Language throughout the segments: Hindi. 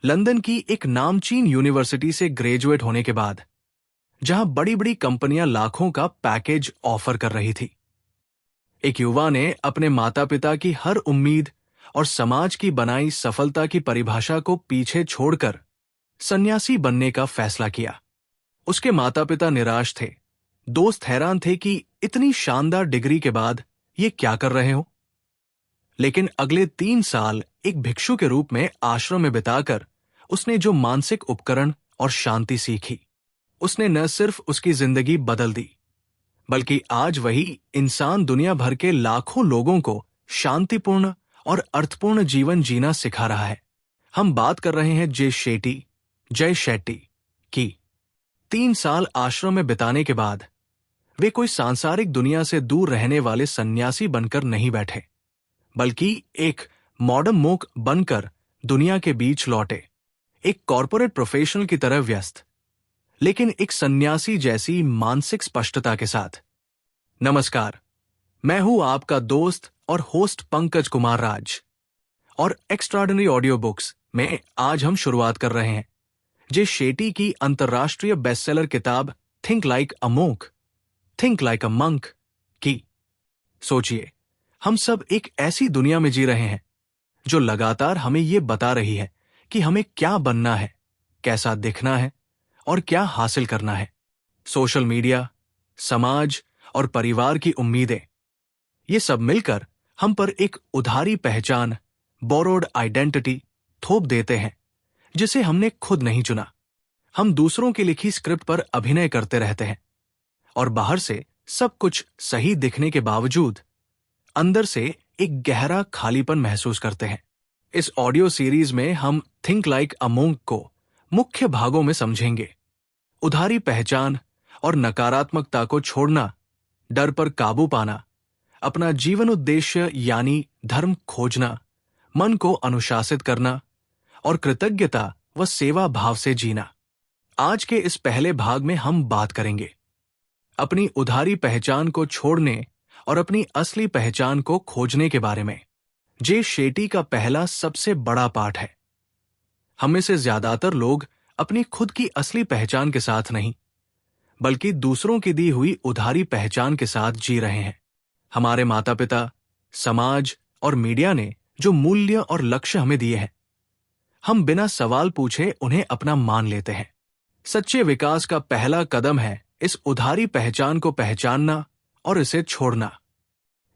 लंदन की एक नामचीन यूनिवर्सिटी से ग्रेजुएट होने के बाद, जहां बड़ी बड़ी कंपनियां लाखों का पैकेज ऑफर कर रही थी, एक युवा ने अपने माता पिता की हर उम्मीद और समाज की बनाई सफलता की परिभाषा को पीछे छोड़कर सन्यासी बनने का फैसला किया। उसके माता पिता निराश थे, दोस्त हैरान थे कि इतनी शानदार डिग्री के बाद ये क्या कर रहे हो। लेकिन अगले 3 साल एक भिक्षु के रूप में आश्रम में बिताकर उसने जो मानसिक उपकरण और शांति सीखी, उसने न सिर्फ उसकी जिंदगी बदल दी, बल्कि आज वही इंसान दुनिया भर के लाखों लोगों को शांतिपूर्ण और अर्थपूर्ण जीवन जीना सिखा रहा है। हम बात कर रहे हैं जय शेट्टी की। 3 साल आश्रम में बिताने के बाद वे कोई सांसारिक दुनिया से दूर रहने वाले सन्यासी बनकर नहीं बैठे, बल्कि एक मॉडर्न मोंक बनकर दुनिया के बीच लौटे, एक कॉरपोरेट प्रोफेशनल की तरह व्यस्त, लेकिन एक सन्यासी जैसी मानसिक स्पष्टता के साथ। नमस्कार, मैं हूं आपका दोस्त और होस्ट पंकज कुमार राज, और एक्स्ट्राऑर्डिनरी ऑडियो बुक्स में आज हम शुरुआत कर रहे हैं जे शेट्टी की अंतर्राष्ट्रीय बेस्टसेलर किताब think like a monk, think like a monk की। सोचिए, हम सब एक ऐसी दुनिया में जी रहे हैं जो लगातार हमें ये बता रही है कि हमें क्या बनना है, कैसा दिखना है और क्या हासिल करना है। सोशल मीडिया, समाज और परिवार की उम्मीदें, ये सब मिलकर हम पर एक उधारी पहचान, बोरोड आइडेंटिटी थोप देते हैं जिसे हमने खुद नहीं चुना। हम दूसरों की लिखी स्क्रिप्ट पर अभिनय करते रहते हैं और बाहर से सब कुछ सही दिखने के बावजूद अंदर से एक गहरा खालीपन महसूस करते हैं। इस ऑडियो सीरीज में हम थिंक लाइक अ मोंक को मुख्य भागों में समझेंगे। उधारी पहचान और नकारात्मकता को छोड़ना, डर पर काबू पाना, अपना जीवन उद्देश्य यानी धर्म खोजना, मन को अनुशासित करना और कृतज्ञता व सेवा भाव से जीना। आज के इस पहले भाग में हम बात करेंगे अपनी उधारी पहचान को छोड़ने और अपनी असली पहचान को खोजने के बारे में। जे शेट्टी का पहला सबसे बड़ा पाठ है। हम में से ज्यादातर लोग अपनी खुद की असली पहचान के साथ नहीं, बल्कि दूसरों की दी हुई उधारी पहचान के साथ जी रहे हैं। हमारे माता पिता, समाज और मीडिया ने जो मूल्य और लक्ष्य हमें दिए हैं, हम बिना सवाल पूछे उन्हें अपना मान लेते हैं। सच्चे विकास का पहला कदम है इस उधारी पहचान को पहचानना और इसे छोड़ना।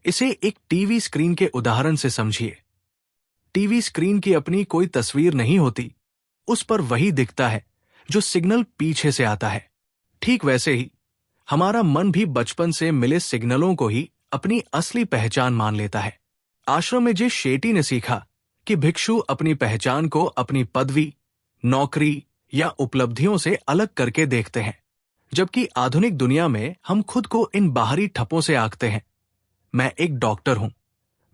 इसे एक टीवी स्क्रीन के उदाहरण से समझिए। टीवी स्क्रीन की अपनी कोई तस्वीर नहीं होती, उस पर वही दिखता है जो सिग्नल पीछे से आता है। ठीक वैसे ही हमारा मन भी बचपन से मिले सिग्नलों को ही अपनी असली पहचान मान लेता है। आश्रम में जे शेट्टी ने सीखा कि भिक्षु अपनी पहचान को अपनी पदवी, नौकरी या उपलब्धियों से अलग करके देखते हैं, जबकि आधुनिक दुनिया में हम खुद को इन बाहरी ठप्पों से आंकते हैं। मैं एक डॉक्टर हूं,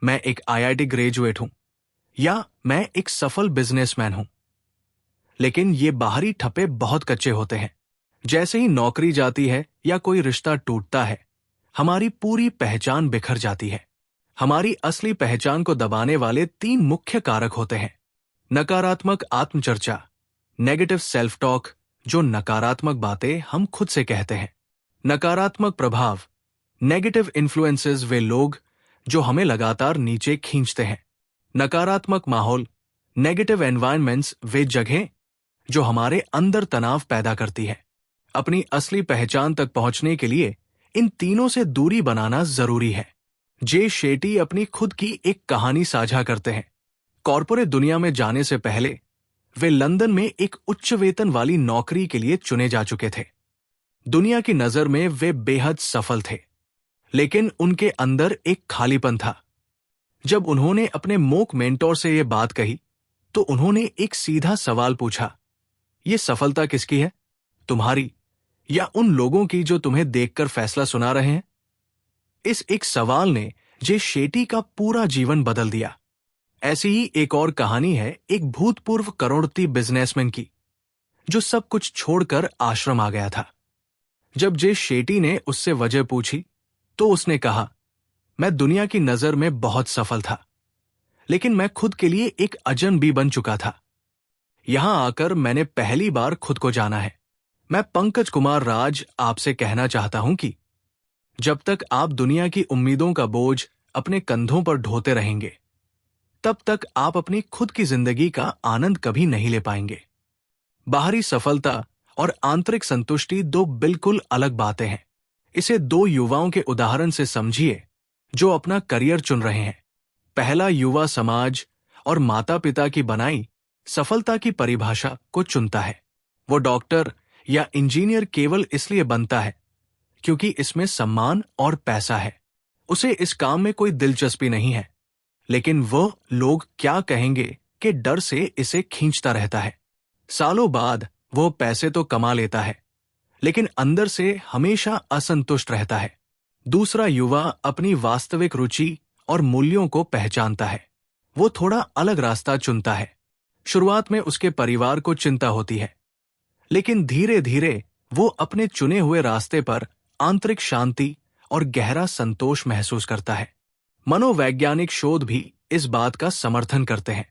मैं एक IIT ग्रेजुएट हूं, या मैं एक सफल बिजनेसमैन हूं। लेकिन ये बाहरी ठप्पे बहुत कच्चे होते हैं। जैसे ही नौकरी जाती है या कोई रिश्ता टूटता है, हमारी पूरी पहचान बिखर जाती है। हमारी असली पहचान को दबाने वाले 3 मुख्य कारक होते हैं। नकारात्मक आत्मचर्चा, नेगेटिव सेल्फ टॉक, जो नकारात्मक बातें हम खुद से कहते हैं। नकारात्मक प्रभाव, नेगेटिव इन्फ्लुएंसेस, वे लोग जो हमें लगातार नीचे खींचते हैं। नकारात्मक माहौल, नेगेटिव एनवायरनमेंट्स, वे जगहें जो हमारे अंदर तनाव पैदा करती है। अपनी असली पहचान तक पहुंचने के लिए इन तीनों से दूरी बनाना जरूरी है। जे शेट्टी अपनी खुद की एक कहानी साझा करते हैं। कॉरपोरेट दुनिया में जाने से पहले वे लंदन में एक उच्च वेतन वाली नौकरी के लिए चुने जा चुके थे। दुनिया की नजर में वे बेहद सफल थे, लेकिन उनके अंदर एक खालीपन था। जब उन्होंने अपने मोंक मेंटोर से यह बात कही, तो उन्होंने एक सीधा सवाल पूछा, ये सफलता किसकी है, तुम्हारी या उन लोगों की जो तुम्हें देखकर फैसला सुना रहे हैं? इस एक सवाल ने जे शेट्टी का पूरा जीवन बदल दिया। ऐसी ही एक और कहानी है एक भूतपूर्व करोड़पति बिजनेसमैन की, जो सब कुछ छोड़कर आश्रम आ गया था। जब जे शेट्टी ने उससे वजह पूछी, तो उसने कहा, मैं दुनिया की नजर में बहुत सफल था, लेकिन मैं खुद के लिए एक अजनबी बन चुका था। यहां आकर मैंने पहली बार खुद को जाना है। मैं पंकज कुमार राज आपसे कहना चाहता हूं कि जब तक आप दुनिया की उम्मीदों का बोझ अपने कंधों पर ढोते रहेंगे, तब तक आप अपनी खुद की जिंदगी का आनंद कभी नहीं ले पाएंगे। बाहरी सफलता और आंतरिक संतुष्टि दो बिल्कुल अलग बातें हैं। इसे दो युवाओं के उदाहरण से समझिए जो अपना करियर चुन रहे हैं। पहला युवा समाज और माता पिता की बनाई सफलता की परिभाषा को चुनता है। वो डॉक्टर या इंजीनियर केवल इसलिए बनता है क्योंकि इसमें सम्मान और पैसा है। उसे इस काम में कोई दिलचस्पी नहीं है, लेकिन वह लोग क्या कहेंगे के डर से इसे खींचता रहता है। सालों बाद वो पैसे तो कमा लेता है, लेकिन अंदर से हमेशा असंतुष्ट रहता है। दूसरा युवा अपनी वास्तविक रुचि और मूल्यों को पहचानता है। वो थोड़ा अलग रास्ता चुनता है। शुरुआत में उसके परिवार को चिंता होती है, लेकिन धीरे धीरे वो अपने चुने हुए रास्ते पर आंतरिक शांति और गहरा संतोष महसूस करता है। मनोवैज्ञानिक शोध भी इस बात का समर्थन करते हैं।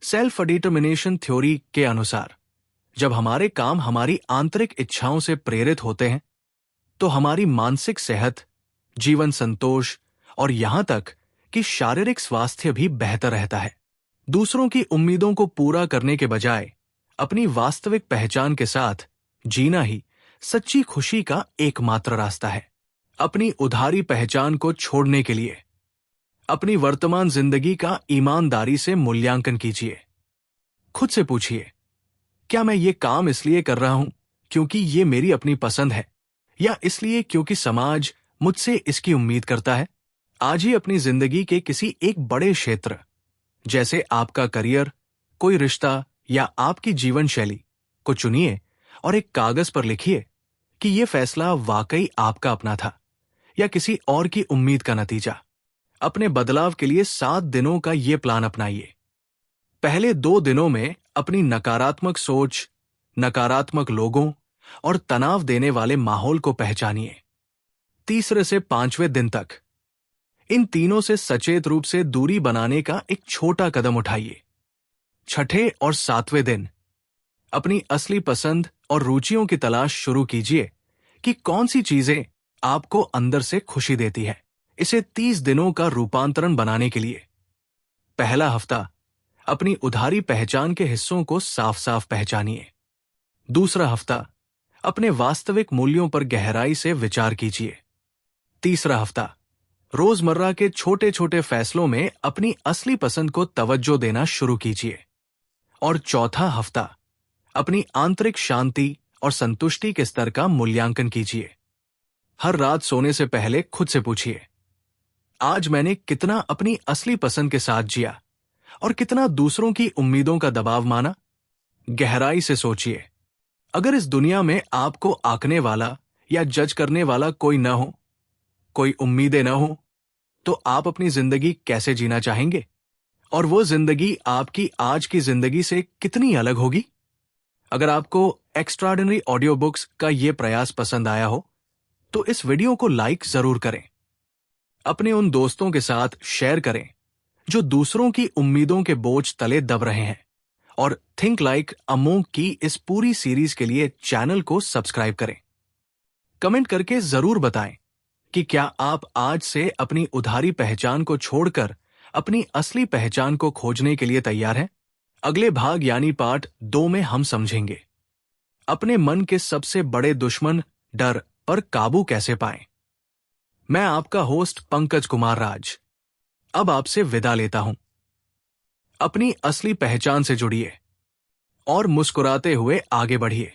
सेल्फ डिटर्मिनेशन थ्योरी के अनुसार जब हमारे काम हमारी आंतरिक इच्छाओं से प्रेरित होते हैं, तो हमारी मानसिक सेहत, जीवन संतोष और यहां तक कि शारीरिक स्वास्थ्य भी बेहतर रहता है। दूसरों की उम्मीदों को पूरा करने के बजाय अपनी वास्तविक पहचान के साथ जीना ही सच्ची खुशी का एकमात्र रास्ता है। अपनी उधारी पहचान को छोड़ने के लिए अपनी वर्तमान जिंदगी का ईमानदारी से मूल्यांकन कीजिए। खुद से पूछिए, क्या मैं ये काम इसलिए कर रहा हूं क्योंकि ये मेरी अपनी पसंद है, या इसलिए क्योंकि समाज मुझसे इसकी उम्मीद करता है? आज ही अपनी जिंदगी के किसी एक बड़े क्षेत्र, जैसे आपका करियर, कोई रिश्ता या आपकी जीवन शैली को चुनिए और एक कागज पर लिखिए कि यह फैसला वाकई आपका अपना था या किसी और की उम्मीद का नतीजा। अपने बदलाव के लिए 7 दिनों का ये प्लान अपनाइए। पहले 2 दिनों में अपनी नकारात्मक सोच, नकारात्मक लोगों और तनाव देने वाले माहौल को पहचानिए। तीसरे से 5वें दिन तक इन तीनों से सचेत रूप से दूरी बनाने का एक छोटा कदम उठाइए। छठे और 7वें दिन अपनी असली पसंद और रुचियों की तलाश शुरू कीजिए कि कौन सी चीजें आपको अंदर से खुशी देती है। इसे 30 दिनों का रूपांतरण बनाने के लिए पहला हफ्ता अपनी उधारी पहचान के हिस्सों को साफ साफ पहचानिए। दूसरा हफ्ता अपने वास्तविक मूल्यों पर गहराई से विचार कीजिए। तीसरा हफ्ता रोजमर्रा के छोटे छोटे फैसलों में अपनी असली पसंद को तवज्जो देना शुरू कीजिए। और चौथा हफ्ता अपनी आंतरिक शांति और संतुष्टि के स्तर का मूल्यांकन कीजिए। हर रात सोने से पहले खुद से पूछिए, आज मैंने कितना अपनी असली पसंद के साथ जिया और कितना दूसरों की उम्मीदों का दबाव माना? गहराई से सोचिए, अगर इस दुनिया में आपको आंकने वाला या जज करने वाला कोई न हो, कोई उम्मीदें न हो, तो आप अपनी जिंदगी कैसे जीना चाहेंगे? और वो जिंदगी आपकी आज की जिंदगी से कितनी अलग होगी? अगर आपको एक्स्ट्राऑर्डिनरी ऑडियो बुक्स का ये प्रयास पसंद आया हो, तो इस वीडियो को लाइक जरूर करें। अपने उन दोस्तों के साथ शेयर करें जो दूसरों की उम्मीदों के बोझ तले दब रहे हैं। और थिंक लाइक अ मोंक की इस पूरी सीरीज के लिए चैनल को सब्सक्राइब करें। कमेंट करके जरूर बताएं कि क्या आप आज से अपनी उधारी पहचान को छोड़कर अपनी असली पहचान को खोजने के लिए तैयार हैं? अगले भाग यानी पार्ट 2 में हम समझेंगे अपने मन के सबसे बड़े दुश्मन डर पर काबू कैसे पाएं। मैं आपका होस्ट पंकज कुमार राज अब आपसे विदा लेता हूं। अपनी असली पहचान से जुड़िए और मुस्कुराते हुए आगे बढ़िए।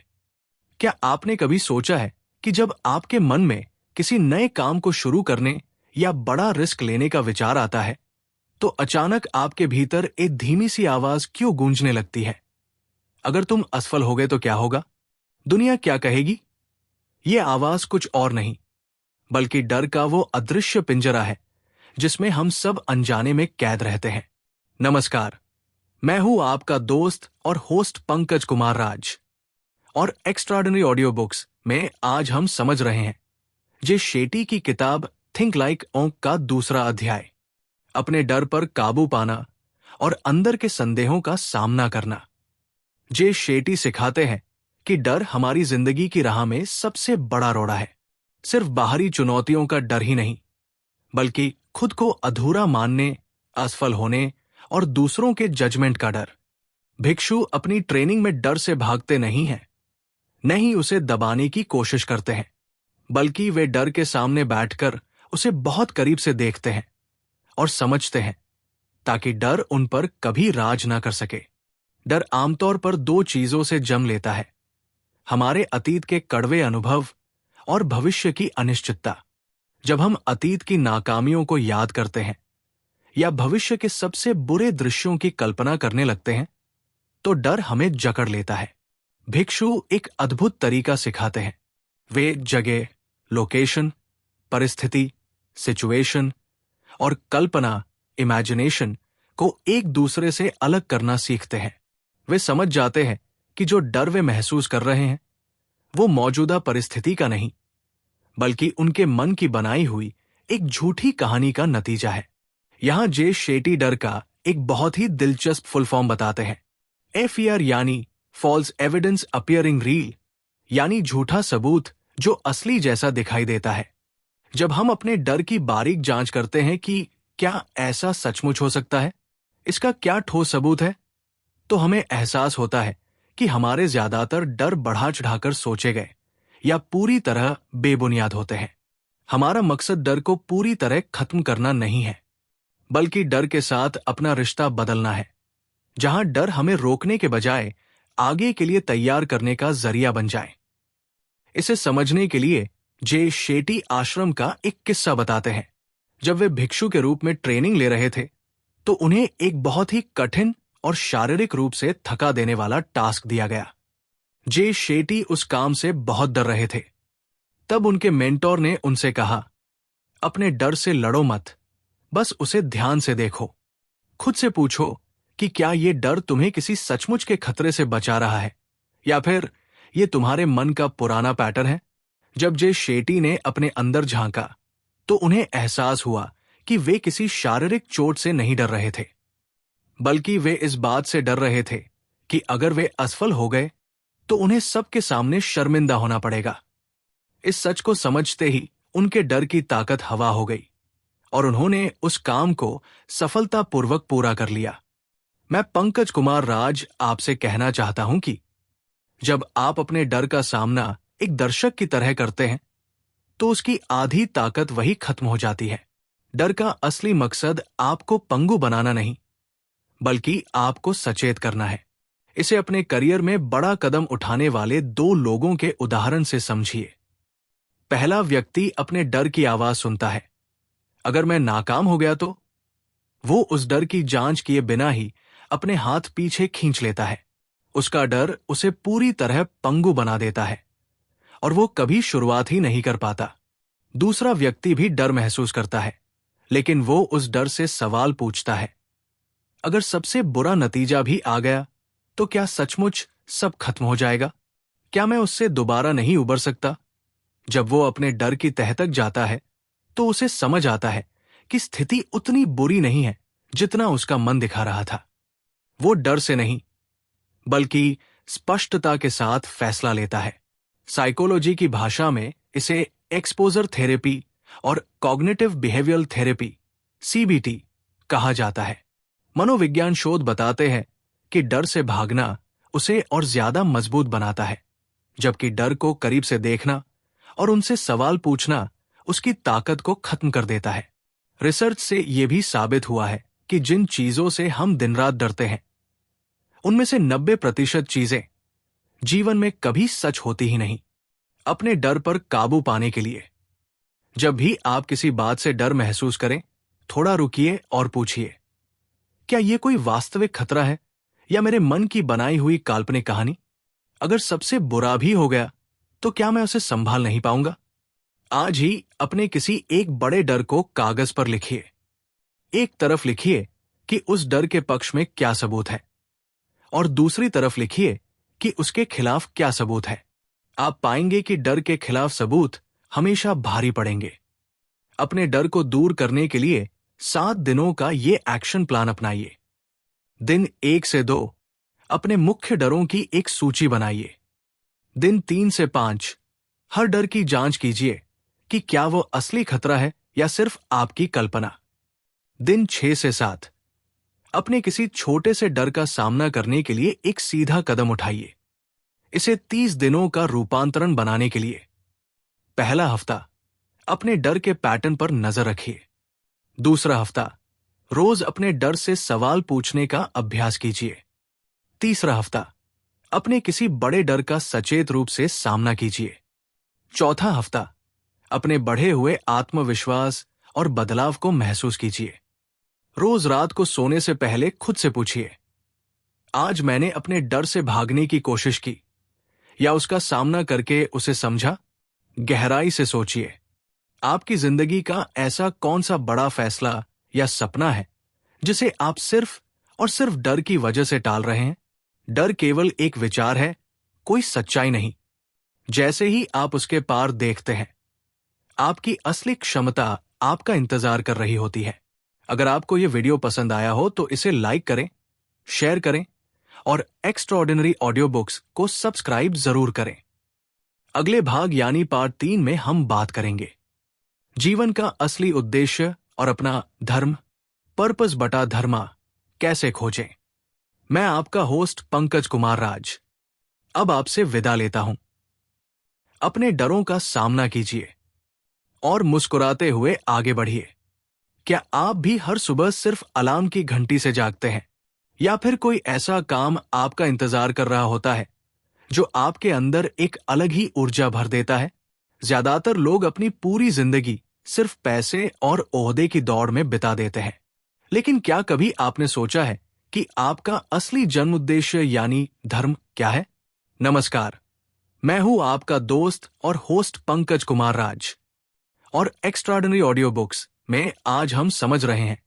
क्या आपने कभी सोचा है कि जब आपके मन में किसी नए काम को शुरू करने या बड़ा रिस्क लेने का विचार आता है, तो अचानक आपके भीतर एक धीमी सी आवाज क्यों गूंजने लगती है? अगर तुम असफल हो गए तो क्या होगा? दुनिया क्या कहेगी? यह आवाज कुछ और नहीं बल्कि डर का वो अदृश्य पिंजरा है जिसमें हम सब अनजाने में कैद रहते हैं। नमस्कार, मैं हूं आपका दोस्त और होस्ट पंकज कुमार राज, और एक्स्ट्राऑर्डिनरी ऑडियो बुक्स में आज हम समझ रहे हैं जे शेट्टी की किताब थिंक लाइक ओंक का दूसरा अध्याय, अपने डर पर काबू पाना और अंदर के संदेहों का सामना करना। जे शेट्टी सिखाते हैं कि डर हमारी जिंदगी की राह में सबसे बड़ा रोड़ा है। सिर्फ बाहरी चुनौतियों का डर ही नहीं, बल्कि खुद को अधूरा मानने, असफल होने और दूसरों के जजमेंट का डर। भिक्षु अपनी ट्रेनिंग में डर से भागते नहीं हैं, न ही उसे दबाने की कोशिश करते हैं, बल्कि वे डर के सामने बैठकर उसे बहुत करीब से देखते हैं और समझते हैं, ताकि डर उन पर कभी राज ना कर सके। डर आमतौर पर दो चीजों से जन्म लेता है: हमारे अतीत के कड़वे अनुभव और भविष्य की अनिश्चितता। जब हम अतीत की नाकामियों को याद करते हैं या भविष्य के सबसे बुरे दृश्यों की कल्पना करने लगते हैं, तो डर हमें जकड़ लेता है। भिक्षु एक अद्भुत तरीका सिखाते हैं। वे जगह, लोकेशन, परिस्थिति, सिचुएशन और कल्पना, इमेजिनेशन को एक दूसरे से अलग करना सीखते हैं। वे समझ जाते हैं कि जो डर वे महसूस कर रहे हैं वो मौजूदा परिस्थिति का नहीं, बल्कि उनके मन की बनाई हुई एक झूठी कहानी का नतीजा है। यहां जे शेट्टी डर का एक बहुत ही दिलचस्प फुल फॉर्म बताते हैं। FER यानी फॉल्स एविडेंस अपियरिंग रियल, यानी झूठा सबूत जो असली जैसा दिखाई देता है। जब हम अपने डर की बारीक जांच करते हैं कि क्या ऐसा सचमुच हो सकता है, इसका क्या ठोस सबूत है, तो हमें एहसास होता है कि हमारे ज्यादातर डर बढ़ा चढ़ाकर सोचे गए या पूरी तरह बेबुनियाद होते हैं। हमारा मकसद डर को पूरी तरह खत्म करना नहीं है, बल्कि डर के साथ अपना रिश्ता बदलना है, जहां डर हमें रोकने के बजाय आगे के लिए तैयार करने का जरिया बन जाए। इसे समझने के लिए जे शेट्टी आश्रम का एक किस्सा बताते हैं। जब वे भिक्षु के रूप में ट्रेनिंग ले रहे थे, तो उन्हें एक बहुत ही कठिन और शारीरिक रूप से थका देने वाला टास्क दिया गया। जे शेट्टी उस काम से बहुत डर रहे थे। तब उनके मेंटोर ने उनसे कहा, अपने डर से लड़ो मत, बस उसे ध्यान से देखो। खुद से पूछो कि क्या ये डर तुम्हें किसी सचमुच के खतरे से बचा रहा है, या फिर ये तुम्हारे मन का पुराना पैटर्न है। जब जे शेट्टी ने अपने अंदर झांका, तो उन्हें एहसास हुआ कि वे किसी शारीरिक चोट से नहीं डर रहे थे, बल्कि वे इस बात से डर रहे थे कि अगर वे असफल हो गए तो उन्हें सबके सामने शर्मिंदा होना पड़ेगा। इस सच को समझते ही उनके डर की ताकत हवा हो गई और उन्होंने उस काम को सफलतापूर्वक पूरा कर लिया। मैं पंकज कुमार राज आपसे कहना चाहता हूं कि जब आप अपने डर का सामना एक दर्शक की तरह करते हैं, तो उसकी आधी ताकत वही खत्म हो जाती है। डर का असली मकसद आपको पंगु बनाना नहीं, बल्कि आपको सचेत करना है। इसे अपने करियर में बड़ा कदम उठाने वाले दो लोगों के उदाहरण से समझिए। पहला व्यक्ति अपने डर की आवाज सुनता है, अगर मैं नाकाम हो गया तो। वो उस डर की जांच किए बिना ही अपने हाथ पीछे खींच लेता है। उसका डर उसे पूरी तरह पंगु बना देता है और वो कभी शुरुआत ही नहीं कर पाता। दूसरा व्यक्ति भी डर महसूस करता है, लेकिन वो उस डर से सवाल पूछता है, अगर सबसे बुरा नतीजा भी आ गया तो क्या सचमुच सब खत्म हो जाएगा? क्या मैं उससे दोबारा नहीं उबर सकता? जब वो अपने डर की तह तक जाता है, तो उसे समझ आता है कि स्थिति उतनी बुरी नहीं है जितना उसका मन दिखा रहा था। वो डर से नहीं, बल्कि स्पष्टता के साथ फैसला लेता है। साइकोलॉजी की भाषा में इसे एक्सपोजर थेरेपी और कॉग्निटिव बिहेवियरल थेरेपी CBT कहा जाता है। मनोविज्ञान शोध बताते हैं कि डर से भागना उसे और ज्यादा मजबूत बनाता है, जबकि डर को करीब से देखना और उनसे सवाल पूछना उसकी ताकत को खत्म कर देता है। रिसर्च से यह भी साबित हुआ है कि जिन चीजों से हम दिन रात डरते हैं, उनमें से 90% चीजें जीवन में कभी सच होती ही नहीं। अपने डर पर काबू पाने के लिए जब भी आप किसी बात से डर महसूस करें, थोड़ा रुकिए और पूछिए, क्या यह कोई वास्तविक खतरा है या मेरे मन की बनाई हुई काल्पनिक कहानी? अगर सबसे बुरा भी हो गया तो क्या मैं उसे संभाल नहीं पाऊंगा? आज ही अपने किसी एक बड़े डर को कागज पर लिखिए। एक तरफ लिखिए कि उस डर के पक्ष में क्या सबूत है और दूसरी तरफ लिखिए कि उसके खिलाफ क्या सबूत है। आप पाएंगे कि डर के खिलाफ सबूत हमेशा भारी पड़ेंगे। अपने डर को दूर करने के लिए 7 दिनों का ये एक्शन प्लान अपनाइए। दिन 1 से 2, अपने मुख्य डरों की एक सूची बनाइए। दिन 3 से 5 हर डर की जांच कीजिए कि क्या वो असली खतरा है या सिर्फ आपकी कल्पना। दिन 6 से 7 अपने किसी छोटे से डर का सामना करने के लिए एक सीधा कदम उठाइए। इसे 30 दिनों का रूपांतरण बनाने के लिए पहला हफ्ता अपने डर के पैटर्न पर नजर रखिए। दूसरा हफ्ता रोज अपने डर से सवाल पूछने का अभ्यास कीजिए। तीसरा हफ्ता अपने किसी बड़े डर का सचेत रूप से सामना कीजिए। चौथा हफ्ता अपने बढ़े हुए आत्मविश्वास और बदलाव को महसूस कीजिए। रोज रात को सोने से पहले खुद से पूछिए, आज मैंने अपने डर से भागने की कोशिश की या उसका सामना करके उसे समझा। गहराई से सोचिए, आपकी जिंदगी का ऐसा कौन सा बड़ा फैसला या सपना है जिसे आप सिर्फ और सिर्फ डर की वजह से टाल रहे हैं। डर केवल एक विचार है, कोई सच्चाई नहीं। जैसे ही आप उसके पार देखते हैं, आपकी असली क्षमता आपका इंतजार कर रही होती है। अगर आपको यह वीडियो पसंद आया हो तो इसे लाइक करें, शेयर करें और एक्स्ट्राऑर्डिनरी ऑडियो बुक्स को सब्सक्राइब जरूर करें। अगले भाग यानी पार्ट 3 में हम बात करेंगे जीवन का असली उद्देश्य और अपना धर्म, पर्पस बटा धर्मा कैसे खोजें। मैं आपका होस्ट पंकज कुमार राज अब आपसे विदा लेता हूं। अपने डरों का सामना कीजिए और मुस्कुराते हुए आगे बढ़िए। क्या आप भी हर सुबह सिर्फ अलार्म की घंटी से जागते हैं या फिर कोई ऐसा काम आपका इंतजार कर रहा होता है जो आपके अंदर एक अलग ही ऊर्जा भर देता है? ज्यादातर लोग अपनी पूरी जिंदगी सिर्फ पैसे और ओहदे की दौड़ में बिता देते हैं। लेकिन क्या कभी आपने सोचा है कि आपका असली जन्म उद्देश्य यानी धर्म क्या है? नमस्कार, मैं हूं आपका दोस्त और होस्ट पंकज कुमार राज और एक्स्ट्राऑर्डिनरी ऑडियो बुक्स में आज हम समझ रहे हैं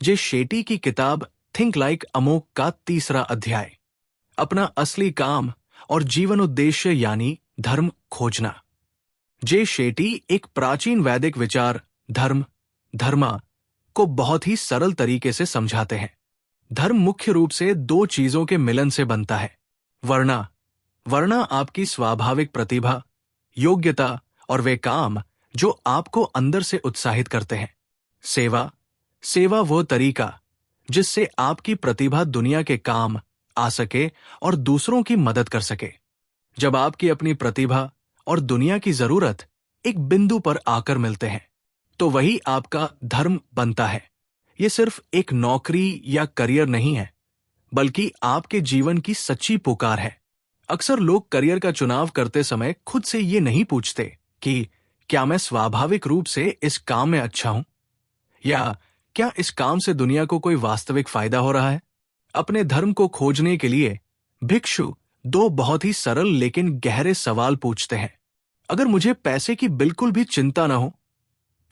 जे शेट्टी की किताब थिंक लाइक अमोक का तीसरा अध्याय, अपना असली काम और जीवन उद्देश्य यानी धर्म खोजना। जे शेट्टी एक प्राचीन वैदिक विचार धर्म, धर्मा को बहुत ही सरल तरीके से समझाते हैं। धर्म मुख्य रूप से दो चीजों के मिलन से बनता है, वर्णा। वर्णा आपकी स्वाभाविक प्रतिभा, योग्यता और वे काम जो आपको अंदर से उत्साहित करते हैं। सेवा, सेवा वो तरीका जिससे आपकी प्रतिभा दुनिया के काम आ सके और दूसरों की मदद कर सके। जब आपकी अपनी प्रतिभा और दुनिया की जरूरत एक बिंदु पर आकर मिलते हैं तो वही आपका धर्म बनता है। ये सिर्फ एक नौकरी या करियर नहीं है, बल्कि आपके जीवन की सच्ची पुकार है। अक्सर लोग करियर का चुनाव करते समय खुद से ये नहीं पूछते कि क्या मैं स्वाभाविक रूप से इस काम में अच्छा हूं या क्या इस काम से दुनिया को कोई वास्तविक फायदा हो रहा है। अपने धर्म को खोजने के लिए भिक्षु दो बहुत ही सरल लेकिन गहरे सवाल पूछते हैं। अगर मुझे पैसे की बिल्कुल भी चिंता न हो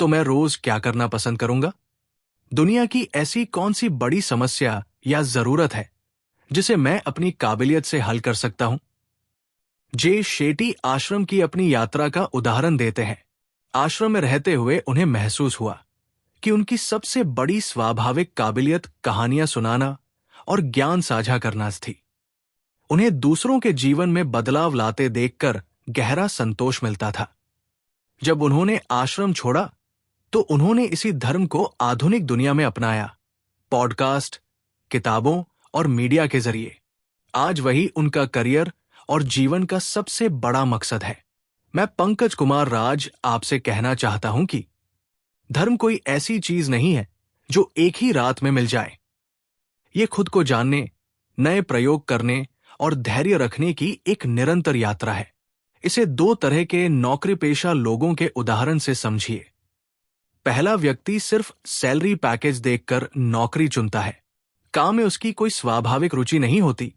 तो मैं रोज क्या करना पसंद करूंगा? दुनिया की ऐसी कौन सी बड़ी समस्या या जरूरत है जिसे मैं अपनी काबिलियत से हल कर सकता हूं? जे शेट्टी आश्रम की अपनी यात्रा का उदाहरण देते हैं। आश्रम में रहते हुए उन्हें महसूस हुआ कि उनकी सबसे बड़ी स्वाभाविक काबिलियत कहानियां सुनाना और ज्ञान साझा करना थी। उन्हें दूसरों के जीवन में बदलाव लाते देखकर गहरा संतोष मिलता था। जब उन्होंने आश्रम छोड़ा तो उन्होंने इसी धर्म को आधुनिक दुनिया में अपनाया, पॉडकास्ट, किताबों और मीडिया के जरिए। आज वही उनका करियर और जीवन का सबसे बड़ा मकसद है। मैं पंकज कुमार राज आपसे कहना चाहता हूं कि धर्म कोई ऐसी चीज नहीं है जो एक ही रात में मिल जाए। ये खुद को जानने, नए प्रयोग करने और धैर्य रखने की एक निरंतर यात्रा है। इसे दो तरह के नौकरी पेशा लोगों के उदाहरण से समझिए। पहला व्यक्ति सिर्फ सैलरी पैकेज देखकर नौकरी चुनता है। काम में उसकी कोई स्वाभाविक रुचि नहीं होती,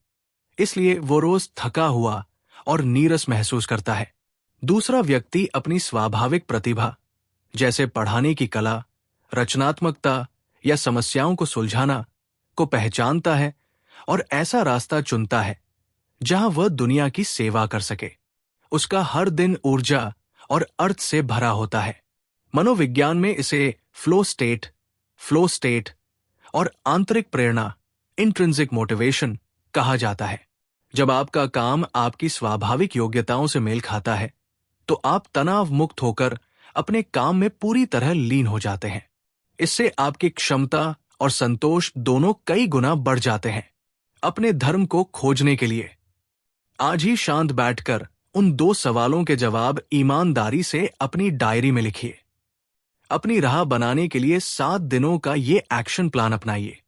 इसलिए वो रोज थका हुआ और नीरस महसूस करता है। दूसरा व्यक्ति अपनी स्वाभाविक प्रतिभा जैसे पढ़ाने की कला, रचनात्मकता या समस्याओं को सुलझाना को पहचानता है और ऐसा रास्ता चुनता है जहां वह दुनिया की सेवा कर सके। उसका हर दिन ऊर्जा और अर्थ से भरा होता है। मनोविज्ञान में इसे फ्लो स्टेट और आंतरिक प्रेरणा इंट्रिंसिक मोटिवेशन कहा जाता है। जब आपका काम आपकी स्वाभाविक योग्यताओं से मेल खाता है तो आप तनाव मुक्त होकर अपने काम में पूरी तरह लीन हो जाते हैं। इससे आपकी क्षमता और संतोष दोनों कई गुना बढ़ जाते हैं। अपने धर्म को खोजने के लिए आज ही शांत बैठकर उन 2 सवालों के जवाब ईमानदारी से अपनी डायरी में लिखिए। अपनी राह बनाने के लिए 7 दिनों का ये एक्शन प्लान अपनाइए।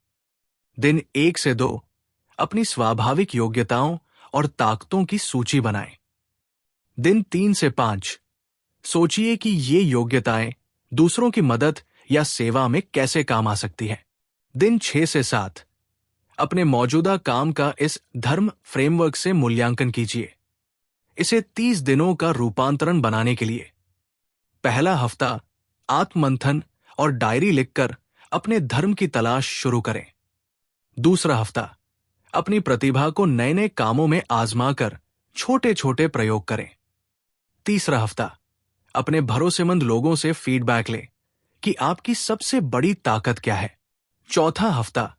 दिन 1 से 2 अपनी स्वाभाविक योग्यताओं और ताकतों की सूची बनाएं। दिन 3 से 5 सोचिए कि ये योग्यताएं दूसरों की मदद या सेवा में कैसे काम आ सकती हैं। दिन 6 से 7 अपने मौजूदा काम का इस धर्म फ्रेमवर्क से मूल्यांकन कीजिए। इसे 30 दिनों का रूपांतरण बनाने के लिए पहला हफ्ता आत्ममंथन और डायरी लिखकर अपने धर्म की तलाश शुरू करें। दूसरा हफ्ता अपनी प्रतिभा को नए नए कामों में आजमाकर छोटे छोटे प्रयोग करें। तीसरा हफ्ता अपने भरोसेमंद लोगों से फीडबैक लें कि आपकी सबसे बड़ी ताकत क्या है। चौथा हफ्ता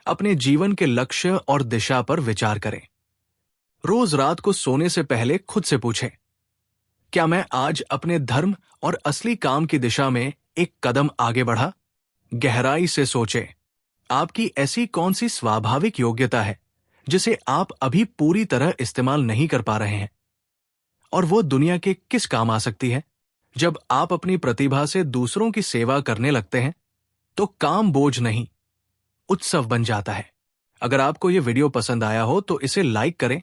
अपने जीवन के लक्ष्य और दिशा पर विचार करें। रोज रात को सोने से पहले खुद से पूछें, क्या मैं आज अपने धर्म और असली काम की दिशा में एक कदम आगे बढ़ा? गहराई से सोचें, आपकी ऐसी कौन सी स्वाभाविक योग्यता है जिसे आप अभी पूरी तरह इस्तेमाल नहीं कर पा रहे हैं, और वो दुनिया के किस काम आ सकती है? जब आप अपनी प्रतिभा से दूसरों की सेवा करने लगते हैं तो काम बोझ नहीं, उत्सव बन जाता है। अगर आपको यह वीडियो पसंद आया हो तो इसे लाइक करें,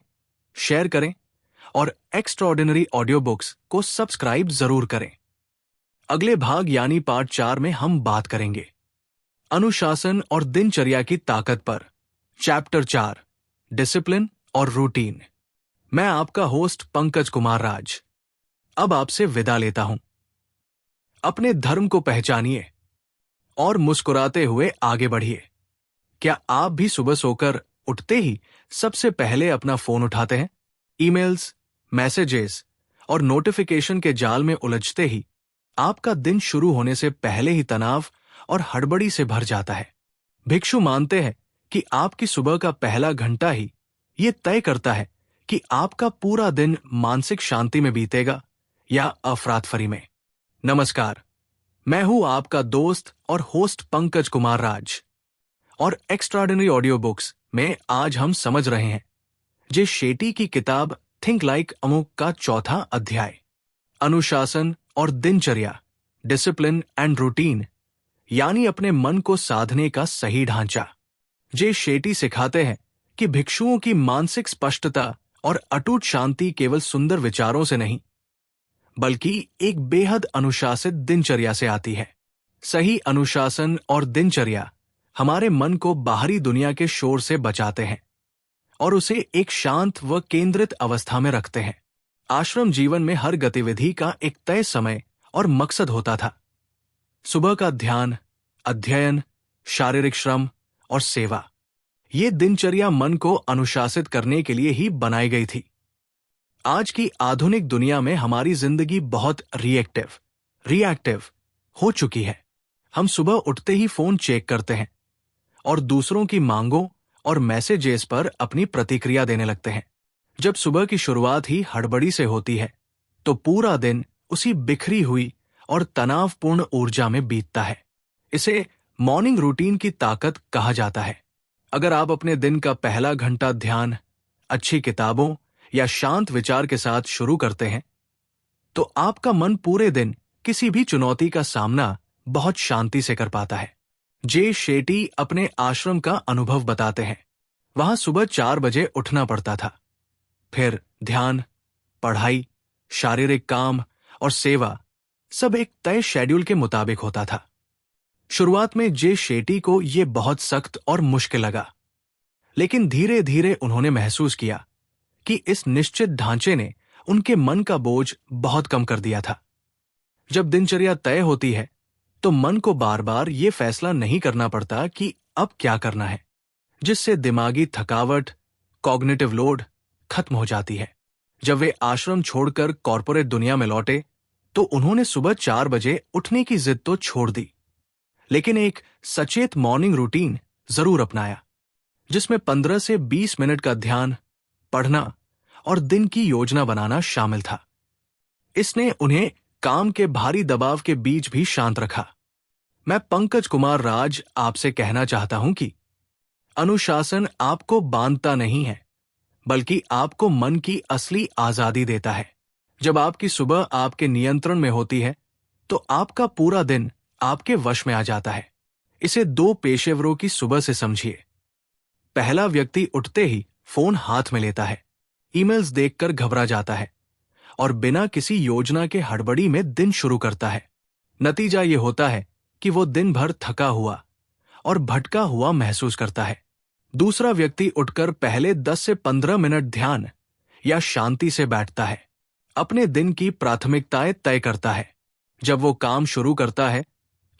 शेयर करें और एक्स्ट्राऑर्डिनरी ऑडियो बुक्स को सब्सक्राइब जरूर करें। अगले भाग यानी पार्ट 4 में हम बात करेंगे अनुशासन और दिनचर्या की ताकत पर। चैप्टर 4 डिसिप्लिन और रूटीन। मैं आपका होस्ट पंकज कुमार राज अब आपसे विदा लेता हूं। अपने धर्म को पहचानिए और मुस्कुराते हुए आगे बढ़िए। क्या आप भी सुबह सोकर उठते ही सबसे पहले अपना फोन उठाते हैं? ईमेल्स, मैसेजेस और नोटिफिकेशन के जाल में उलझते ही आपका दिन शुरू होने से पहले ही तनाव और हड़बड़ी से भर जाता है। भिक्षु मानते हैं कि आपकी सुबह का पहला घंटा ही ये तय करता है कि आपका पूरा दिन मानसिक शांति में बीतेगा या अफरातफरी में। नमस्कार, मैं हूं आपका दोस्त और होस्ट पंकज कुमार राज, और एक्स्ट्राऑर्डिनरी ऑडियो बुक्स में आज हम समझ रहे हैं जे शेट्टी की किताब थिंक लाइक अमुक का चौथा अध्याय, अनुशासन और दिनचर्या, डिसिप्लिन एंड रूटीन, यानी अपने मन को साधने का सही ढांचा। जे शेट्टी सिखाते हैं कि भिक्षुओं की मानसिक स्पष्टता और अटूट शांति केवल सुंदर विचारों से नहीं, बल्कि एक बेहद अनुशासित दिनचर्या से आती है। सही अनुशासन और दिनचर्या हमारे मन को बाहरी दुनिया के शोर से बचाते हैं और उसे एक शांत व केंद्रित अवस्था में रखते हैं। आश्रम जीवन में हर गतिविधि का एक तय समय और मकसद होता था। सुबह का ध्यान, अध्ययन, शारीरिक श्रम और सेवा, ये दिनचर्या मन को अनुशासित करने के लिए ही बनाई गई थी। आज की आधुनिक दुनिया में हमारी जिंदगी बहुत रिएक्टिव हो चुकी है। हम सुबह उठते ही फोन चेक करते हैं और दूसरों की मांगों और मैसेजेस पर अपनी प्रतिक्रिया देने लगते हैं। जब सुबह की शुरुआत ही हड़बड़ी से होती है तो पूरा दिन उसी बिखरी हुई और तनावपूर्ण ऊर्जा में बीतता है। इसे मॉर्निंग रूटीन की ताकत कहा जाता है। अगर आप अपने दिन का पहला घंटा ध्यान, अच्छी किताबों या शांत विचार के साथ शुरू करते हैं तो आपका मन पूरे दिन किसी भी चुनौती का सामना बहुत शांति से कर पाता है। जे शेट्टी अपने आश्रम का अनुभव बताते हैं। वहां सुबह 4 बजे उठना पड़ता था। फिर ध्यान, पढ़ाई, शारीरिक काम और सेवा सब एक तय शेड्यूल के मुताबिक होता था। शुरुआत में जे शेट्टी को यह बहुत सख्त और मुश्किल लगा, लेकिन धीरे धीरे उन्होंने महसूस किया कि इस निश्चित ढांचे ने उनके मन का बोझ बहुत कम कर दिया था। जब दिनचर्या तय होती है तो मन को बार बार ये फैसला नहीं करना पड़ता कि अब क्या करना है, जिससे दिमागी थकावट, कॉग्निटिव लोड खत्म हो जाती है। जब वे आश्रम छोड़कर कॉर्पोरेट दुनिया में लौटे तो उन्होंने सुबह 4 बजे उठने की जिद तो छोड़ दी, लेकिन एक सचेत मॉर्निंग रूटीन जरूर अपनाया। जिसमें 15 से 20 मिनट का ध्यान, पढ़ना और दिन की योजना बनाना शामिल था। इसने उन्हें काम के भारी दबाव के बीच भी शांत रखा। मैं पंकज कुमार राज आपसे कहना चाहता हूं कि अनुशासन आपको बांधता नहीं है, बल्कि आपको मन की असली आजादी देता है। जब आपकी सुबह आपके नियंत्रण में होती है, तो आपका पूरा दिन आपके वश में आ जाता है। इसे दो पेशेवरों की सुबह से समझिए। पहला व्यक्ति उठते ही फोन हाथ में लेता है, ईमेल्स देखकर घबरा जाता है और बिना किसी योजना के हड़बड़ी में दिन शुरू करता है। नतीजा ये होता है कि वो दिन भर थका हुआ और भटका हुआ महसूस करता है। दूसरा व्यक्ति उठकर पहले 10 से 15 मिनट ध्यान या शांति से बैठता है, अपने दिन की प्राथमिकताएं तय करता है। जब वो काम शुरू करता है,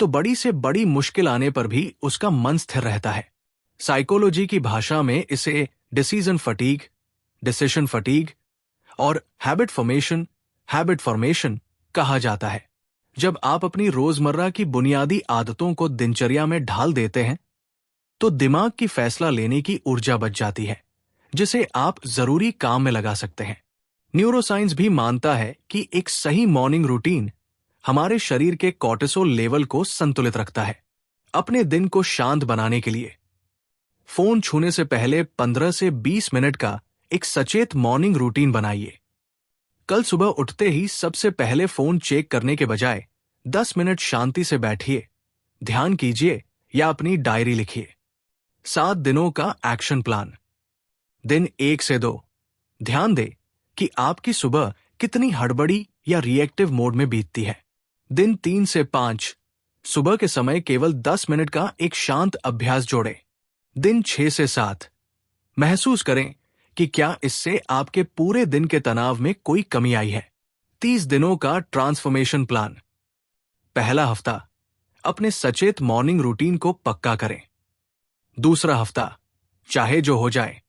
तो बड़ी से बड़ी मुश्किल आने पर भी उसका मन स्थिर रहता है। साइकोलॉजी की भाषा में इसे डिसीजन फटीग और हैबिट फॉर्मेशन कहा जाता है। जब आप अपनी रोजमर्रा की बुनियादी आदतों को दिनचर्या में ढाल देते हैं, तो दिमाग की फैसला लेने की ऊर्जा बच जाती है, जिसे आप जरूरी काम में लगा सकते हैं। न्यूरोसाइंस भी मानता है कि एक सही मॉर्निंग रूटीन हमारे शरीर के कॉर्टिसोल लेवल को संतुलित रखता है। अपने दिन को शांत बनाने के लिए फोन छूने से पहले 15 से 20 मिनट का एक सचेत मॉर्निंग रूटीन बनाइए। कल सुबह उठते ही सबसे पहले फोन चेक करने के बजाय 10 मिनट शांति से बैठिए, ध्यान कीजिए या अपनी डायरी लिखिए। 7 दिनों का एक्शन प्लान। दिन 1 से 2, ध्यान दें कि आपकी सुबह कितनी हड़बड़ी या रिएक्टिव मोड में बीतती है। दिन 3 से 5, सुबह के समय केवल 10 मिनट का एक शांत अभ्यास जोड़ें। दिन 6 से 7, महसूस करें कि क्या इससे आपके पूरे दिन के तनाव में कोई कमी आई है। 30 दिनों का ट्रांसफॉर्मेशन प्लान। पहला हफ्ता, अपने सचेत मॉर्निंग रूटीन को पक्का करें। दूसरा हफ्ता, चाहे जो हो जाए,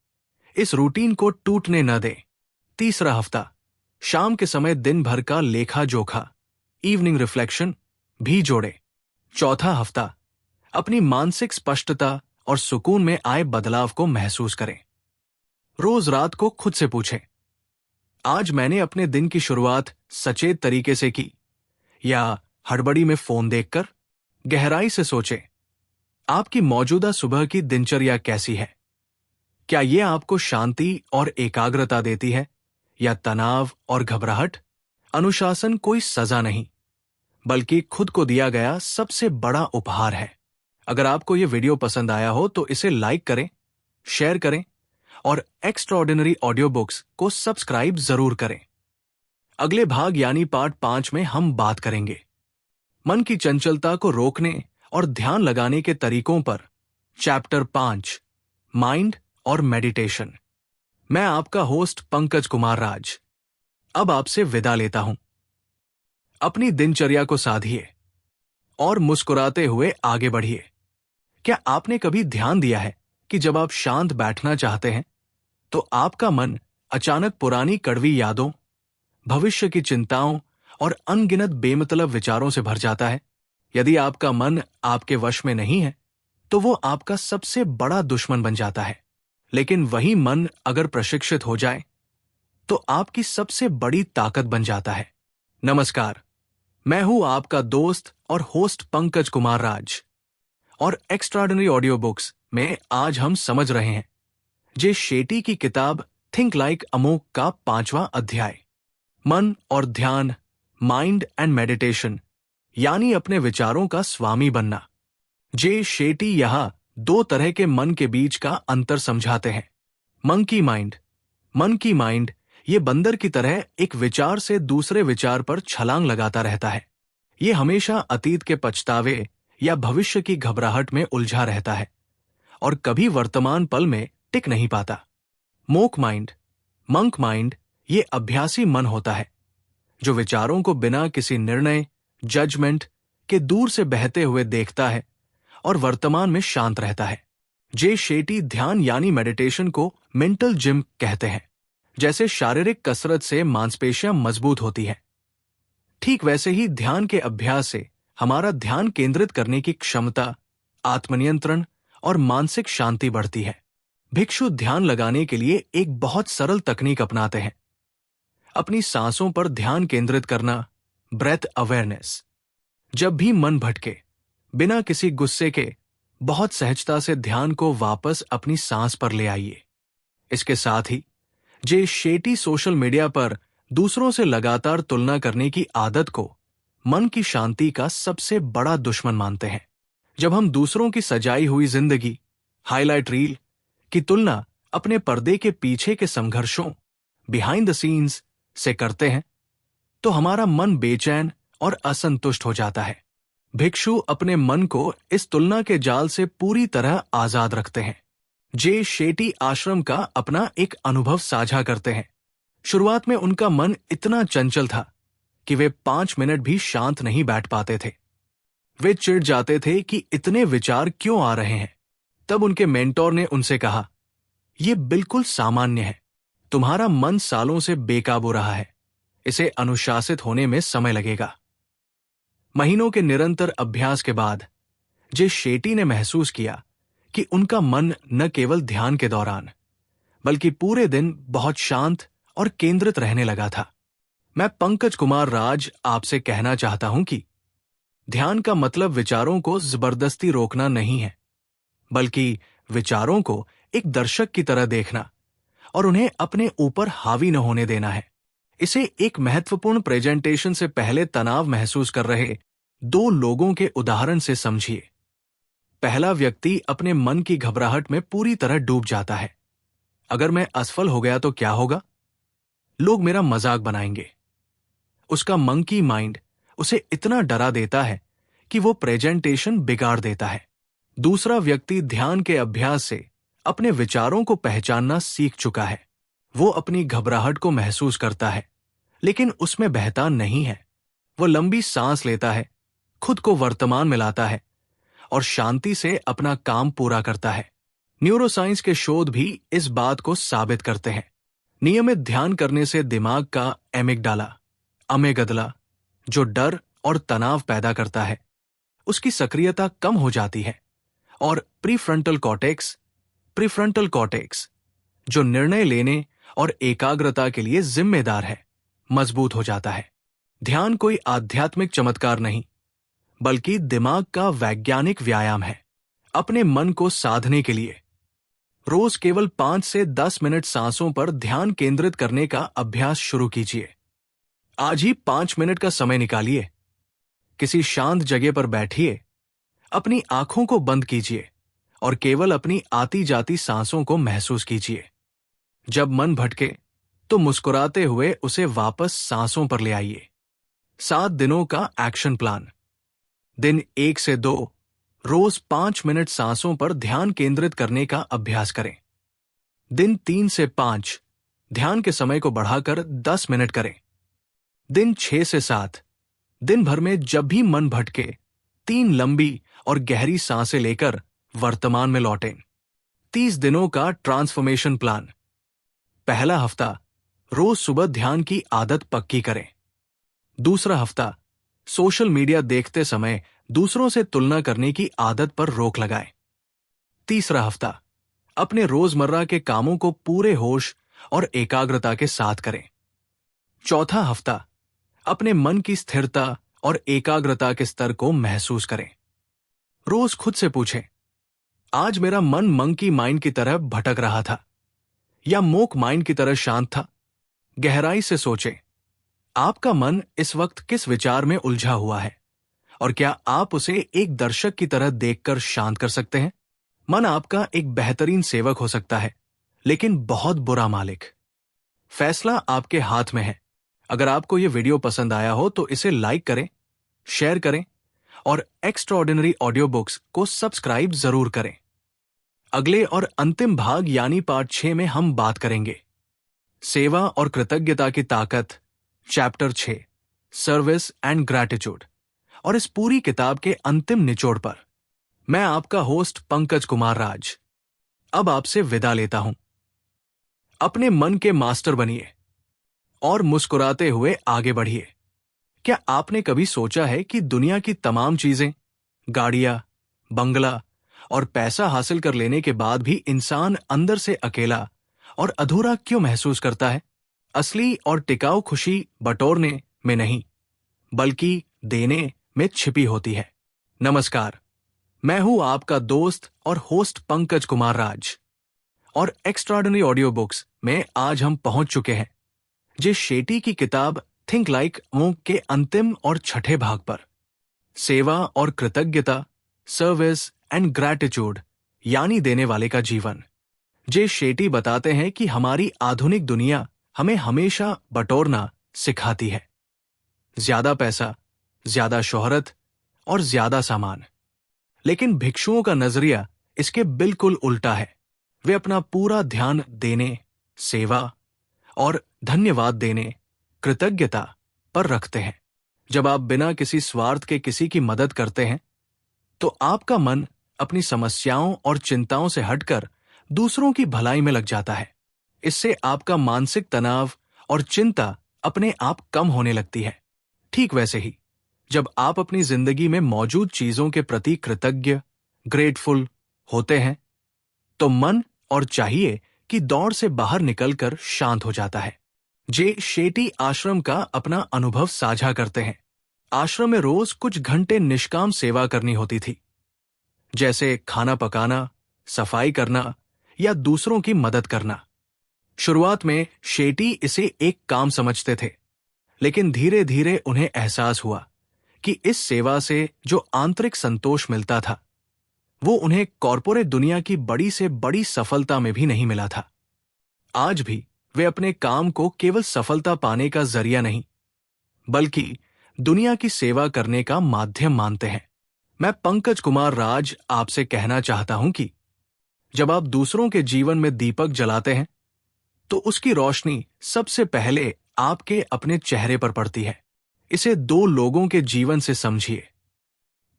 इस रूटीन को टूटने न दें। तीसरा हफ्ता, शाम के समय दिन भर का लेखा जोखा, इवनिंग रिफ्लेक्शन भी जोड़ें। चौथा हफ्ता, अपनी मानसिक स्पष्टता और सुकून में आए बदलाव को महसूस करें। रोज रात को खुद से पूछें, आज मैंने अपने दिन की शुरुआत सचेत तरीके से की या हड़बड़ी में फोन देखकर? गहराई से सोचें, आपकी मौजूदा सुबह की दिनचर्या कैसी है? क्या यह आपको शांति और एकाग्रता देती है या तनाव और घबराहट? अनुशासन कोई सजा नहीं, बल्कि खुद को दिया गया सबसे बड़ा उपहार है। अगर आपको यह वीडियो पसंद आया हो तो इसे लाइक करें, शेयर करें और एक्स्ट्राऑर्डिनरी ऑडियो बुक्स को सब्सक्राइब जरूर करें। अगले भाग यानी पार्ट 5 में हम बात करेंगे मन की चंचलता को रोकने और ध्यान लगाने के तरीकों पर। चैप्टर 5, माइंड और मेडिटेशन। मैं आपका होस्ट पंकज कुमार राज अब आपसे विदा लेता हूं। अपनी दिनचर्या को साधिए और मुस्कुराते हुए आगे बढ़िए। क्या आपने कभी ध्यान दिया है कि जब आप शांत बैठना चाहते हैं, तो आपका मन अचानक पुरानी कड़वी यादों, भविष्य की चिंताओं और अनगिनत बेमतलब विचारों से भर जाता है? यदि आपका मन आपके वश में नहीं है, तो वो आपका सबसे बड़ा दुश्मन बन जाता है। लेकिन वही मन अगर प्रशिक्षित हो जाए, तो आपकी सबसे बड़ी ताकत बन जाता है। नमस्कार, मैं हूं आपका दोस्त और होस्ट पंकज कुमार राज, और एक्स्ट्राऑर्डिनरी ऑडियो बुक्स में आज हम समझ रहे हैं जे शेट्टी की किताब थिंक लाइक अ मोंक का 5वां अध्याय, मन और ध्यान, माइंड एंड मेडिटेशन, यानी अपने विचारों का स्वामी बनना। जे शेट्टी यहां 2 तरह के मन के बीच का अंतर समझाते हैं। मन की माइंड ये बंदर की तरह एक विचार से दूसरे विचार पर छलांग लगाता रहता है। ये हमेशा अतीत के पछतावे या भविष्य की घबराहट में उलझा रहता है और कभी वर्तमान पल में टिक नहीं पाता। मंक माइंड ये अभ्यासी मन होता है, जो विचारों को बिना किसी निर्णय, जजमेंट के दूर से बहते हुए देखता है और वर्तमान में शांत रहता है। जे शेट्टी ध्यान यानी मेडिटेशन को मेंटल जिम कहते हैं। जैसे शारीरिक कसरत से मांसपेशियां मजबूत होती है, ठीक वैसे ही ध्यान के अभ्यास से हमारा ध्यान केंद्रित करने की क्षमता, आत्मनियंत्रण और मानसिक शांति बढ़ती है। भिक्षु ध्यान लगाने के लिए एक बहुत सरल तकनीक अपनाते हैं। अपनी सांसों पर ध्यान केंद्रित करना, ब्रेथ अवेयरनेस। जब भी मन भटके, बिना किसी गुस्से के बहुत सहजता से ध्यान को वापस अपनी सांस पर ले आइए। इसके साथ ही जे शेटी सोशल मीडिया पर दूसरों से लगातार तुलना करने की आदत को मन की शांति का सबसे बड़ा दुश्मन मानते हैं। जब हम दूसरों की सजाई हुई जिंदगी, हाईलाइट रील की तुलना अपने पर्दे के पीछे के संघर्षों, बिहाइंड द सीन्स से करते हैं, तो हमारा मन बेचैन और असंतुष्ट हो जाता है। भिक्षु अपने मन को इस तुलना के जाल से पूरी तरह आजाद रखते हैं। जे शेटी आश्रम का अपना एक अनुभव साझा करते हैं। शुरुआत में उनका मन इतना चंचल था कि वे 5 मिनट भी शांत नहीं बैठ पाते थे। वे चिढ़ जाते थे कि इतने विचार क्यों आ रहे हैं। तब उनके मेंटोर ने उनसे कहा, यह बिल्कुल सामान्य है। तुम्हारा मन सालों से बेकाबू रहा है। इसे अनुशासित होने में समय लगेगा। महीनों के निरंतर अभ्यास के बाद जे शेटी ने महसूस किया कि उनका मन न केवल ध्यान के दौरान बल्कि पूरे दिन बहुत शांत और केंद्रित रहने लगा था। मैं पंकज कुमार राज आपसे कहना चाहता हूं कि ध्यान का मतलब विचारों को जबरदस्ती रोकना नहीं है, बल्कि विचारों को एक दर्शक की तरह देखना और उन्हें अपने ऊपर हावी न होने देना है। इसे एक महत्वपूर्ण प्रेजेंटेशन से पहले तनाव महसूस कर रहे 2 लोगों के उदाहरण से समझिए। पहला व्यक्ति अपने मन की घबराहट में पूरी तरह डूब जाता है। अगर मैं असफल हो गया तो क्या होगा? लोग मेरा मजाक बनाएंगे। उसका मंकी माइंड उसे इतना डरा देता है कि वो प्रेजेंटेशन बिगाड़ देता है। दूसरा व्यक्ति ध्यान के अभ्यास से अपने विचारों को पहचानना सीख चुका है। वो अपनी घबराहट को महसूस करता है, लेकिन उसमें बहता नहीं है। वो लंबी सांस लेता है, खुद को वर्तमान में लाता है और शांति से अपना काम पूरा करता है। न्यूरोसाइंस के शोध भी इस बात को साबित करते हैं। नियमित ध्यान करने से दिमाग का अमेगदला, जो डर और तनाव पैदा करता है, उसकी सक्रियता कम हो जाती है और प्रीफ्रंटल कॉर्टेक्स, जो निर्णय लेने और एकाग्रता के लिए जिम्मेदार है, मजबूत हो जाता है। ध्यान कोई आध्यात्मिक चमत्कार नहीं, बल्कि दिमाग का वैज्ञानिक व्यायाम है। अपने मन को साधने के लिए रोज केवल 5 से 10 मिनट सांसों पर ध्यान केंद्रित करने का अभ्यास शुरू कीजिए। आज ही 5 मिनट का समय निकालिए। किसी शांत जगह पर बैठिए, अपनी आंखों को बंद कीजिए और केवल अपनी आती जाती सांसों को महसूस कीजिए। जब मन भटके तो मुस्कुराते हुए उसे वापस सांसों पर ले आइए। 7 दिनों का एक्शन प्लान। दिन 1 से 2 रोज 5 मिनट सांसों पर ध्यान केंद्रित करने का अभ्यास करें। दिन 3 से 5 ध्यान के समय को बढ़ाकर 10 मिनट करें। दिन 6 से 7 दिन भर में जब भी मन भटके 3 लंबी और गहरी सांसें लेकर वर्तमान में लौटें। 30 दिनों का ट्रांसफॉर्मेशन प्लान। पहला हफ्ता रोज सुबह ध्यान की आदत पक्की करें। दूसरा हफ्ता सोशल मीडिया देखते समय दूसरों से तुलना करने की आदत पर रोक लगाएं। तीसरा हफ्ता अपने रोजमर्रा के कामों को पूरे होश और एकाग्रता के साथ करें। चौथा हफ्ता अपने मन की स्थिरता और एकाग्रता के स्तर को महसूस करें। रोज खुद से पूछें, आज मेरा मन मंकी माइंड की तरह भटक रहा था या मोक माइंड की तरह शांत था? गहराई से सोचें, आपका मन इस वक्त किस विचार में उलझा हुआ है और क्या आप उसे एक दर्शक की तरह देखकर शांत कर सकते हैं? मन आपका एक बेहतरीन सेवक हो सकता है, लेकिन बहुत बुरा मालिक। फैसला आपके हाथ में है। अगर आपको यह वीडियो पसंद आया हो तो इसे लाइक करें, शेयर करें और एक्स्ट्राऑर्डिनरी ऑडियो बुक्स को सब्सक्राइब जरूर करें। अगले और अंतिम भाग यानी पार्ट 6 में हम बात करेंगे सेवा और कृतज्ञता की ताकत, चैप्टर 6, सर्विस एंड ग्रैटिट्यूड। और इस पूरी किताब के अंतिम निचोड़ पर मैं आपका होस्ट पंकज कुमार राज अब आपसे विदा लेता हूं। अपने मन के मास्टर बनिए और मुस्कुराते हुए आगे बढ़िए। क्या आपने कभी सोचा है कि दुनिया की तमाम चीजें, गाड़ियां, बंगला और पैसा हासिल कर लेने के बाद भी इंसान अंदर से अकेला और अधूरा क्यों महसूस करता है? असली और टिकाऊ खुशी बटोरने में नहीं, बल्कि देने में छिपी होती है। नमस्कार, मैं हूं आपका दोस्त और होस्ट पंकज कुमार राज, और एक्स्ट्राऑर्डिनरी ऑडियो बुक्स में आज हम पहुंच चुके हैं जे शेट्टी की किताब थिंक लाइक मोंक के अंतिम और छठे भाग पर। सेवा और कृतज्ञता, सर्विस एंड ग्रैटिट्यूड, यानी देने वाले का जीवन। जे शेट्टी बताते हैं कि हमारी आधुनिक दुनिया हमें हमेशा बटोरना सिखाती है। ज्यादा पैसा, ज्यादा शोहरत और ज्यादा सामान। लेकिन भिक्षुओं का नजरिया इसके बिल्कुल उल्टा है। वे अपना पूरा ध्यान देने, सेवा और धन्यवाद देने, कृतज्ञता पर रखते हैं। जब आप बिना किसी स्वार्थ के किसी की मदद करते हैं, तो आपका मन अपनी समस्याओं और चिंताओं से हटकर दूसरों की भलाई में लग जाता है। इससे आपका मानसिक तनाव और चिंता अपने आप कम होने लगती है। ठीक वैसे ही, जब आप अपनी जिंदगी में मौजूद चीजों के प्रति कृतज्ञ, ग्रेटफुल होते हैं, तो मन और चाहिए कि दौड़ से बाहर निकलकर शांत हो जाता है। जे शेट्टी आश्रम का अपना अनुभव साझा करते हैं। आश्रम में रोज कुछ घंटे निष्काम सेवा करनी होती थी, जैसे खाना पकाना, सफाई करना या दूसरों की मदद करना। शुरुआत में शेट्टी इसे एक काम समझते थे, लेकिन धीरे धीरे उन्हें एहसास हुआ कि इस सेवा से जो आंतरिक संतोष मिलता था, वो उन्हें कॉरपोरेट दुनिया की बड़ी से बड़ी सफलता में भी नहीं मिला था। आज भी वे अपने काम को केवल सफलता पाने का जरिया नहीं, बल्कि दुनिया की सेवा करने का माध्यम मानते हैं। मैं पंकज कुमार राज आपसे कहना चाहता हूं कि जब आप दूसरों के जीवन में दीपक जलाते हैं, तो उसकी रोशनी सबसे पहले आपके अपने चेहरे पर पड़ती है। इसे दो लोगों के जीवन से समझिए।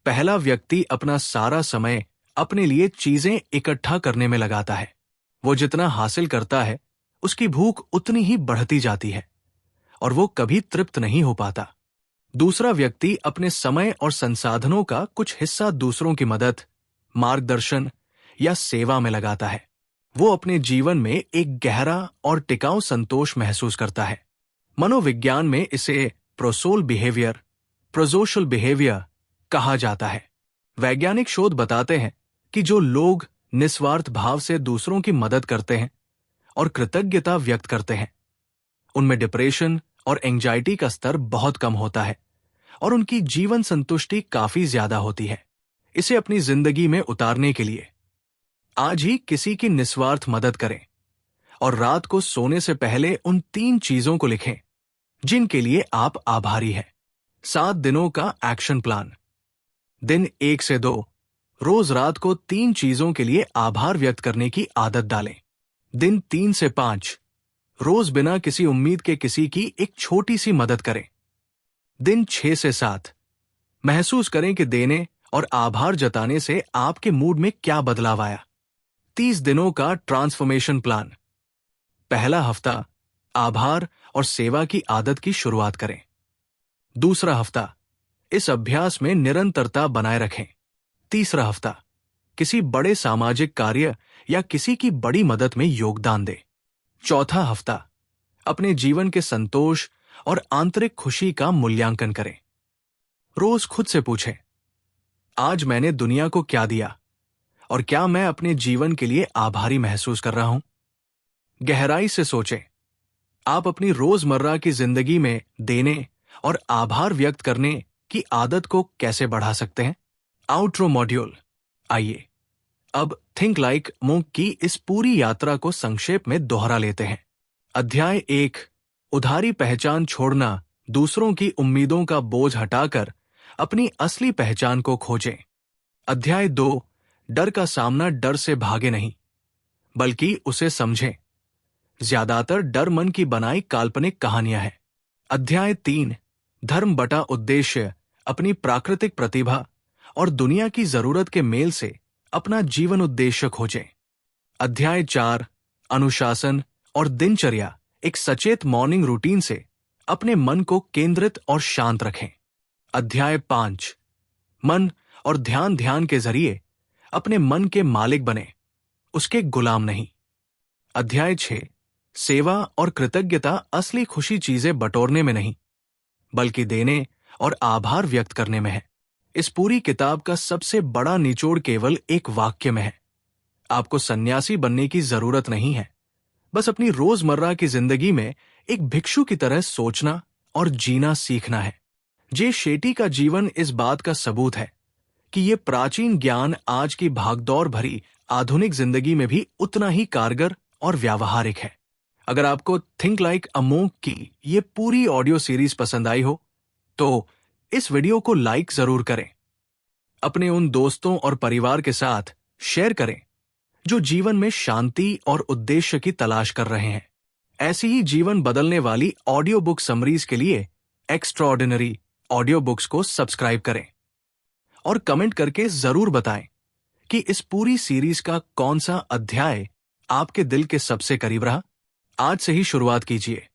पहला व्यक्ति अपना सारा समय अपने लिए चीजें इकट्ठा करने में लगाता है। वो जितना हासिल करता है, उसकी भूख उतनी ही बढ़ती जाती है और वो कभी तृप्त नहीं हो पाता। दूसरा व्यक्ति अपने समय और संसाधनों का कुछ हिस्सा दूसरों की मदद, मार्गदर्शन या सेवा में लगाता है। वो अपने जीवन में एक गहरा और टिकाऊ संतोष महसूस करता है। मनोविज्ञान में इसे प्रोसोशल बिहेवियर कहा जाता है। वैज्ञानिक शोध बताते हैं कि जो लोग निस्वार्थ भाव से दूसरों की मदद करते हैं और कृतज्ञता व्यक्त करते हैं, उनमें डिप्रेशन और एंजाइटी का स्तर बहुत कम होता है और उनकी जीवन संतुष्टि काफी ज्यादा होती है। इसे अपनी जिंदगी में उतारने के लिए आज ही किसी की निस्वार्थ मदद करें और रात को सोने से पहले उन 3 चीजों को लिखें जिनके लिए आप आभारी हैं। 7 दिनों का एक्शन प्लान। दिन 1 से 2 रोज रात को 3 चीजों के लिए आभार व्यक्त करने की आदत डालें। दिन 3 से 5 रोज बिना किसी उम्मीद के किसी की एक छोटी सी मदद करें। दिन 6 से 7 महसूस करें कि देने और आभार जताने से आपके मूड में क्या बदलाव आया। 30 दिनों का ट्रांसफॉर्मेशन प्लान। पहला हफ्ता आभार और सेवा की आदत की शुरुआत करें। दूसरा हफ्ता इस अभ्यास में निरंतरता बनाए रखें। तीसरा हफ्ता किसी बड़े सामाजिक कार्य या किसी की बड़ी मदद में योगदान दें। चौथा हफ्ता अपने जीवन के संतोष और आंतरिक खुशी का मूल्यांकन करें। रोज खुद से पूछें, आज मैंने दुनिया को क्या दिया और क्या मैं अपने जीवन के लिए आभारी महसूस कर रहा हूं? गहराई से सोचें, आप अपनी रोजमर्रा की जिंदगी में देने और आभार व्यक्त करने की आदत को कैसे बढ़ा सकते हैं? Outro module. आइए अब थिंक लाइक मोंक की इस पूरी यात्रा को संक्षेप में दोहरा लेते हैं। अध्याय 1, उधारी पहचान छोड़ना, दूसरों की उम्मीदों का बोझ हटाकर अपनी असली पहचान को खोजें। अध्याय 2, डर का सामना डर से भागे नहीं, बल्कि उसे समझें। ज्यादातर डर मन की बनाई काल्पनिक कहानियां हैं। अध्याय 3, धर्म बटा उद्देश्य, अपनी प्राकृतिक प्रतिभा और दुनिया की जरूरत के मेल से अपना जीवन उद्देश्य खोजें। अध्याय 4, अनुशासन और दिनचर्या, एक सचेत मॉर्निंग रूटीन से अपने मन को केंद्रित और शांत रखें। अध्याय 5, मन और ध्यान के जरिए अपने मन के मालिक बने, उसके गुलाम नहीं। अध्याय 6। सेवा और कृतज्ञता असली खुशी चीजें बटोरने में नहीं, बल्कि देने और आभार व्यक्त करने में है। इस पूरी किताब का सबसे बड़ा निचोड़ केवल एक वाक्य में है। आपको सन्यासी बनने की जरूरत नहीं है, बस अपनी रोजमर्रा की जिंदगी में एक भिक्षु की तरह सोचना और जीना सीखना है। जे शेट्टी का जीवन इस बात का सबूत है कि ये प्राचीन ज्ञान आज की भागदौड़ भरी आधुनिक जिंदगी में भी उतना ही कारगर और व्यावहारिक है। अगर आपको थिंक लाइक अ मोंक की ये पूरी ऑडियो सीरीज पसंद आई हो तो इस वीडियो को लाइक जरूर करें। अपने उन दोस्तों और परिवार के साथ शेयर करें जो जीवन में शांति और उद्देश्य की तलाश कर रहे हैं। ऐसी ही जीवन बदलने वाली ऑडियो बुक समरीज के लिए एक्स्ट्राऑर्डिनरी ऑडियो बुक्स को सब्सक्राइब करें और कमेंट करके जरूर बताएं कि इस पूरी सीरीज का कौन सा अध्याय आपके दिल के सबसे करीब रहा। आज से ही शुरुआत कीजिए।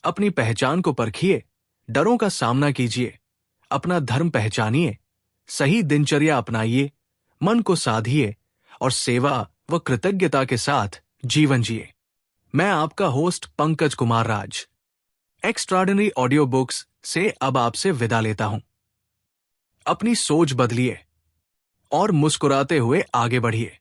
अपनी पहचान को परखिए, डरों का सामना कीजिए, अपना धर्म पहचानिए, सही दिनचर्या अपनाइए, मन को साधिए और सेवा व कृतज्ञता के साथ जीवन जिए। मैं आपका host Pankaj Kumar Raj extraordinary audio books से अब आपसे विदा लेता हूं। अपनी सोच बदलिए और मुस्कुराते हुए आगे बढ़िए।